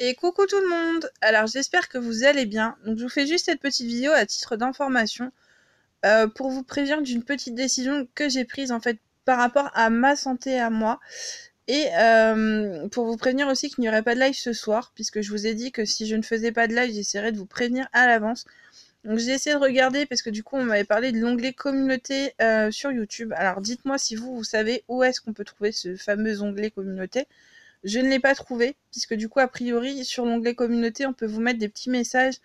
Et coucou tout le monde. Alors j'espère que vous allez bien. Donc je vous fais juste cette petite vidéo à titre d'information pour vous prévenir d'une petite décision que j'ai prise en fait par rapport à ma santé à moi et pour vous prévenir aussi qu'il n'y aurait pas de live ce soir puisque je vous ai dit que si je ne faisais pas de live j'essaierais de vous prévenir à l'avance. Donc j'ai essayé de regarder parce que du coup on m'avait parlé de l'onglet communauté sur YouTube. Alors dites-moi si vous savez où est-ce qu'on peut trouver ce fameux onglet communauté. Je ne l'ai pas trouvé, puisque du coup, a priori, sur l'onglet communauté, on peut vous mettre des petits messages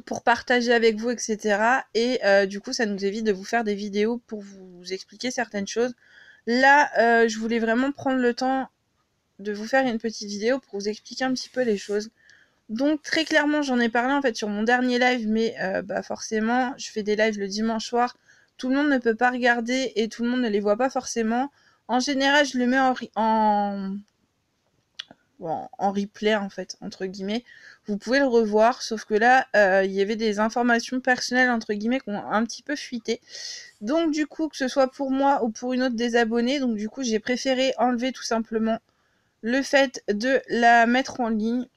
pour partager avec vous, etc. Et du coup, ça nous évite de vous faire des vidéos pour vous expliquer certaines choses. Là, je voulais vraiment prendre le temps de vous faire une petite vidéo pour vous expliquer un petit peu les choses. Donc très clairement, j'en ai parlé en fait sur mon dernier live, mais forcément, je fais des lives le dimanche soir. Tout le monde ne peut pas regarder et tout le monde ne les voit pas forcément. En général, je le mets en replay en fait, entre guillemets. Vous pouvez le revoir, sauf que là, il y avait des informations personnelles, entre guillemets, qui ont un petit peu fuité. Donc du coup, que ce soit pour moi ou pour une autre des abonnés, donc du coup, j'ai préféré enlever tout simplement le fait de la mettre en ligne.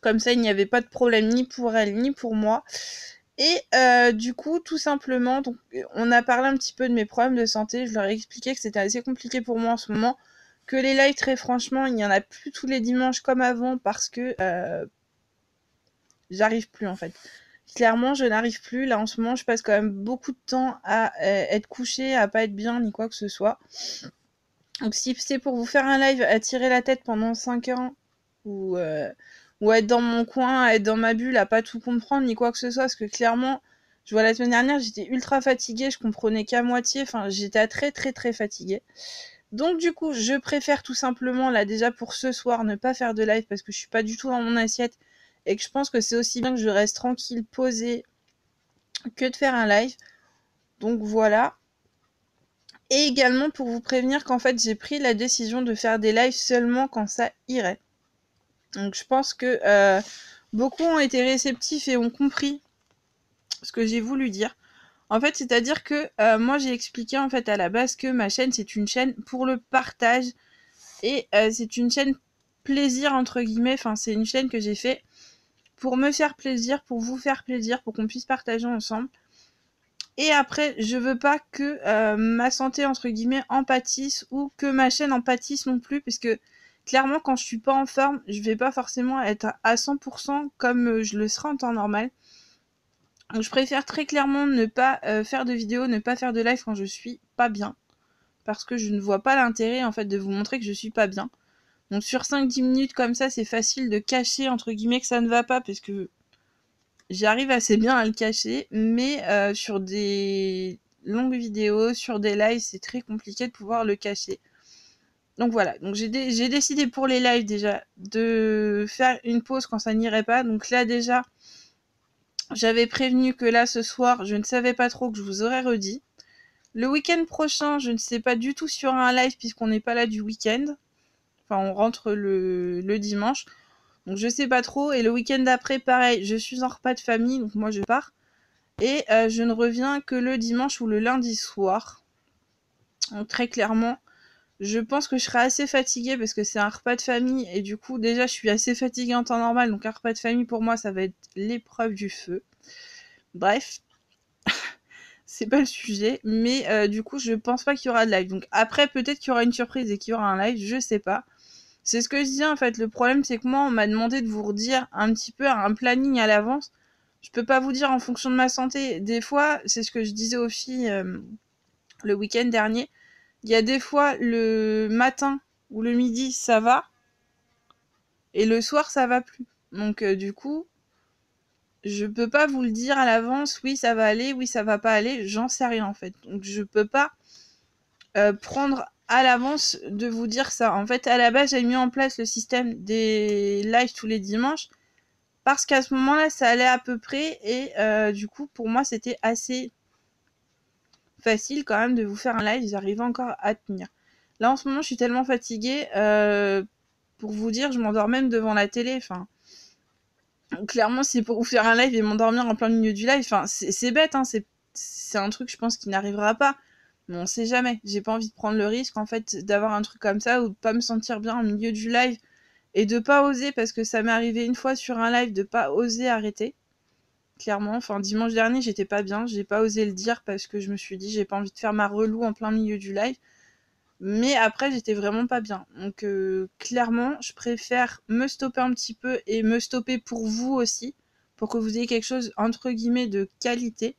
Comme ça, il n'y avait pas de problème ni pour elle, ni pour moi. Et du coup, tout simplement, donc, on a parlé un petit peu de mes problèmes de santé. Je leur ai expliqué que c'était assez compliqué pour moi en ce moment. Que les lives, très franchement, il n'y en a plus tous les dimanches comme avant parce que j'arrive plus en fait. Clairement, je n'arrive plus. Là, en ce moment, je passe quand même beaucoup de temps à être couchée, à pas être bien, ni quoi que ce soit. Donc, si c'est pour vous faire un live à tirer la tête pendant 5 heures ou à être dans mon coin, à être dans ma bulle, à pas tout comprendre, ni quoi que ce soit, parce que clairement, je vois la semaine dernière, j'étais ultra fatiguée, je comprenais qu'à moitié, enfin, j'étais très très très fatiguée. Donc du coup, je préfère tout simplement, là déjà pour ce soir, ne pas faire de live parce que je suis pas du tout dans mon assiette et que je pense que c'est aussi bien que je reste tranquille, posée, que de faire un live. Donc voilà. Et également pour vous prévenir qu'en fait, j'ai pris la décision de faire des lives seulement quand ça irait. Donc je pense que beaucoup ont été réceptifs et ont compris ce que j'ai voulu dire. En fait, c'est-à-dire que moi j'ai expliqué en fait à la base que ma chaîne c'est une chaîne pour le partage et c'est une chaîne plaisir entre guillemets, enfin c'est une chaîne que j'ai fait pour me faire plaisir, pour vous faire plaisir, pour qu'on puisse partager ensemble. Et après, je veux pas que ma santé entre guillemets en pâtisse ou que ma chaîne en pâtisse non plus, puisque clairement quand je suis pas en forme, je vais pas forcément être à 100% comme je le serai en temps normal. Donc je préfère très clairement ne pas faire de vidéo, ne pas faire de live quand je suis pas bien, parce que je ne vois pas l'intérêt en fait de vous montrer que je suis pas bien. Donc sur 5-10 minutes comme ça, c'est facile de cacher entre guillemets que ça ne va pas, parce que j'arrive assez bien à le cacher, mais sur des longues vidéos, sur des lives, c'est très compliqué de pouvoir le cacher. Donc voilà, donc j'ai décidé pour les lives déjà de faire une pause quand ça n'irait pas. Donc là déjà, j'avais prévenu que là ce soir, je ne savais pas trop, que je vous aurais redit. Le week-end prochain, je ne sais pas du tout sur un live puisqu'on n'est pas là du week-end. Enfin, on rentre le dimanche. Donc je sais pas trop. Et le week-end d'après, pareil, je suis en repas de famille, donc moi je pars. Et je ne reviens que le dimanche ou le lundi soir. Donc très clairement, je pense que je serai assez fatiguée parce que c'est un repas de famille. Et du coup, déjà, je suis assez fatiguée en temps normal. Donc un repas de famille, pour moi, ça va être l'épreuve du feu. Bref, c'est pas le sujet. Mais du coup, je pense pas qu'il y aura de live. Donc après, peut-être qu'il y aura une surprise et qu'il y aura un live, je sais pas. C'est ce que je dis en fait. Le problème, c'est que moi, on m'a demandé de vous redire un petit peu un planning à l'avance. Je peux pas vous dire en fonction de ma santé. Des fois, c'est ce que je disais aux filles le week-end dernier. Il y a des fois le matin ou le midi, ça va. Et le soir, ça va plus. Donc du coup, je peux pas vous le dire à l'avance. Oui, ça va aller. Oui, ça va pas aller. J'en sais rien en fait. Donc je peux pas prendre à l'avance de vous dire ça. En fait, à la base, j'ai mis en place le système des lives tous les dimanches. Parce qu'à ce moment-là, ça allait à peu près. Et du coup, pour moi, c'était assez facile quand même de vous faire un live. J'arrivais encore à tenir. Là, en ce moment, je suis tellement fatiguée. Pour vous dire, je m'endors même devant la télé. Enfin, clairement, c'est pour vous faire un live et m'endormir en plein milieu du live. Enfin, c'est bête, hein. C'est un truc, je pense, qui n'arrivera pas. Mais on sait jamais. J'ai pas envie de prendre le risque, en fait, d'avoir un truc comme ça ou de pas me sentir bien au milieu du live et de pas oser, parce que ça m'est arrivé une fois sur un live de pas oser arrêter. Clairement, enfin dimanche dernier, j'étais pas bien, j'ai pas osé le dire parce que je me suis dit j'ai pas envie de faire ma relou en plein milieu du live. Mais après, j'étais vraiment pas bien. Donc clairement, je préfère me stopper un petit peu et me stopper pour vous aussi, pour que vous ayez quelque chose entre guillemets de qualité.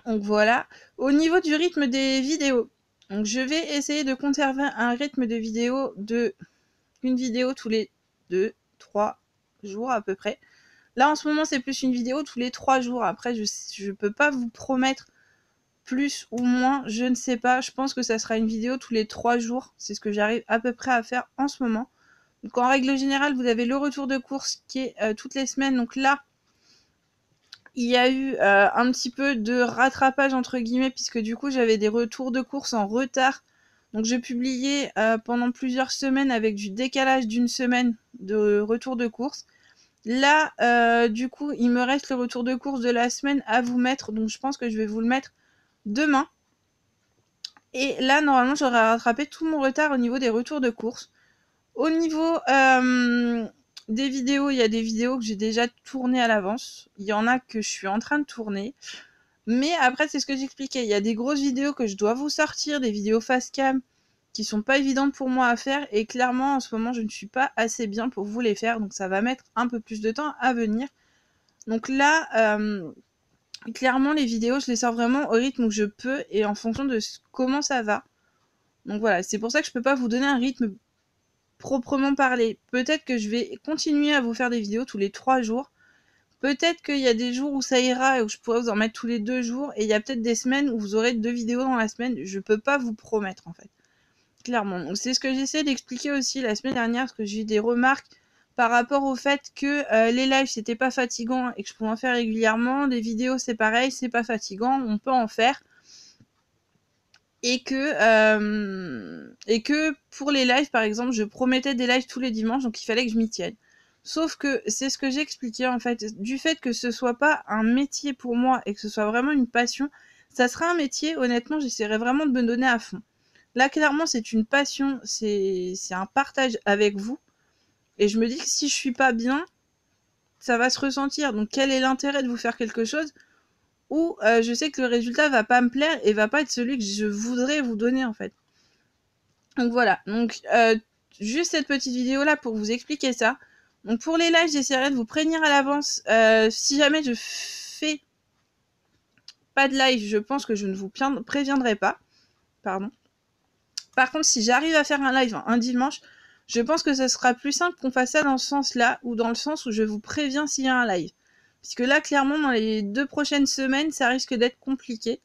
Donc voilà. Au niveau du rythme des vidéos, donc je vais essayer de conserver un rythme de vidéo de une vidéo tous les 2-3 jours à peu près. Là en ce moment c'est plus une vidéo tous les 3 jours. Après je peux pas vous promettre plus ou moins, je ne sais pas. Je pense que ça sera une vidéo tous les 3 jours. C'est ce que j'arrive à peu près à faire en ce moment. Donc en règle générale, vous avez le retour de course qui est toutes les semaines. Donc là, il y a eu un petit peu de rattrapage entre guillemets, puisque du coup j'avais des retours de course en retard. Donc je publiais pendant plusieurs semaines avec du décalage d'une semaine de retour de course. Là, du coup, il me reste le retour de course de la semaine à vous mettre. Donc je pense que je vais vous le mettre demain. Et là, normalement, j'aurai rattrapé tout mon retard au niveau des retours de course. Au niveau des vidéos, il y a des vidéos que j'ai déjà tournées à l'avance. Il y en a que je suis en train de tourner. Mais après, c'est ce que j'expliquais. Il y a des grosses vidéos que je dois vous sortir, des vidéos face cam qui sont pas évidentes pour moi à faire. Et clairement, en ce moment, je ne suis pas assez bien pour vous les faire. Donc ça va mettre un peu plus de temps à venir. Donc là, clairement, les vidéos, je les sors vraiment au rythme où je peux et en fonction de comment ça va. Donc voilà, c'est pour ça que je peux pas vous donner un rythme proprement parlé. Peut-être que je vais continuer à vous faire des vidéos tous les 3 jours. Peut-être qu'il y a des jours où ça ira et où je pourrais vous en mettre tous les 2 jours. Et il y a peut-être des semaines où vous aurez 2 vidéos dans la semaine. Je peux pas vous promettre en fait. Clairement. Donc c'est ce que j'essaie d'expliquer aussi la semaine dernière, parce que j'ai eu des remarques par rapport au fait que les lives c'était pas fatigant et que je pouvais en faire régulièrement. Les vidéos c'est pareil, c'est pas fatigant, on peut en faire. Et que pour les lives, par exemple, je promettais des lives tous les dimanches, donc il fallait que je m'y tienne. Sauf que c'est ce que j'ai expliqué, en fait, du fait que ce soit pas un métier pour moi et que ce soit vraiment une passion, ça sera un métier, honnêtement, j'essaierai vraiment de me donner à fond. Là, clairement, c'est une passion, c'est un partage avec vous. Et je me dis que si je suis pas bien, ça va se ressentir. Donc quel est l'intérêt de vous faire quelque chose où je sais que le résultat va pas me plaire et va pas être celui que je voudrais vous donner en fait. Donc voilà, donc juste cette petite vidéo là pour vous expliquer ça. Donc pour les lives, j'essaierai de vous prévenir à l'avance. Si jamais je fais pas de live, je pense que je ne vous préviendrai pas. Pardon. Par contre, si j'arrive à faire un live un dimanche, je pense que ce sera plus simple qu'on fasse ça dans ce sens-là, ou dans le sens où je vous préviens s'il y a un live. Puisque là, clairement, dans les 2 prochaines semaines, ça risque d'être compliqué.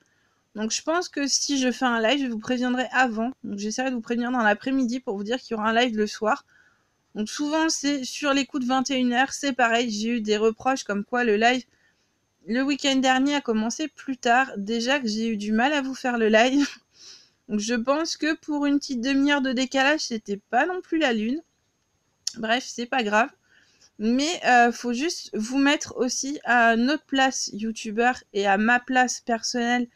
Donc je pense que si je fais un live, je vous préviendrai avant. Donc j'essaierai de vous prévenir dans l'après-midi pour vous dire qu'il y aura un live le soir. Donc souvent, c'est sur les coups de 21h, c'est pareil. J'ai eu des reproches comme quoi le live, le week-end dernier, a commencé plus tard. Déjà que j'ai eu du mal à vous faire le live. Donc je pense que pour une petite demi-heure de décalage, c'était pas non plus la lune. Bref, c'est pas grave. Mais faut juste vous mettre aussi à notre place youtubeur et à ma place personnelle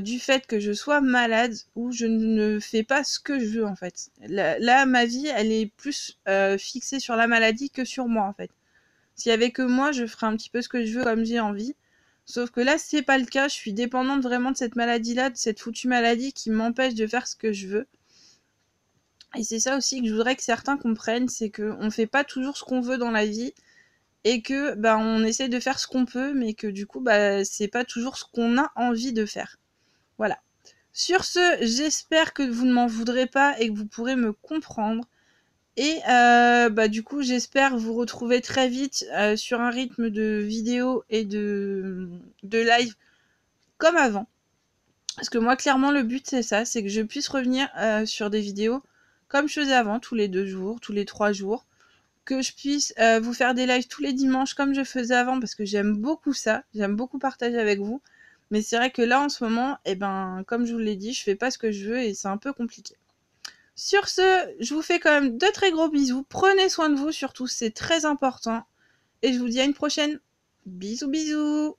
du fait que je sois malade ou je ne fais pas ce que je veux en fait. Là ma vie, elle est plus fixée sur la maladie que sur moi en fait. S'il y avait que moi, je ferais un petit peu ce que je veux comme j'ai envie. Sauf que là, c'est pas le cas. Je suis dépendante vraiment de cette maladie-là, de cette foutue maladie qui m'empêche de faire ce que je veux. Et c'est ça aussi que je voudrais que certains comprennent, c'est qu'on fait pas toujours ce qu'on veut dans la vie et que on essaie de faire ce qu'on peut, mais que du coup c'est pas toujours ce qu'on a envie de faire. Voilà. Sur ce, j'espère que vous ne m'en voudrez pas et que vous pourrez me comprendre. Et du coup, j'espère vous retrouver très vite sur un rythme de vidéo et de live comme avant. Parce que moi, clairement, le but, c'est ça, c'est que je puisse revenir sur des vidéos comme je faisais avant, tous les 2 jours, tous les 3 jours. Que je puisse vous faire des lives tous les dimanches comme je faisais avant, parce que j'aime beaucoup ça, j'aime beaucoup partager avec vous. Mais c'est vrai que là, en ce moment, comme je vous l'ai dit, je fais pas ce que je veux et c'est un peu compliqué. Sur ce, je vous fais quand même de très gros bisous. Prenez soin de vous, surtout, c'est très important. Et je vous dis à une prochaine. Bisous, bisous.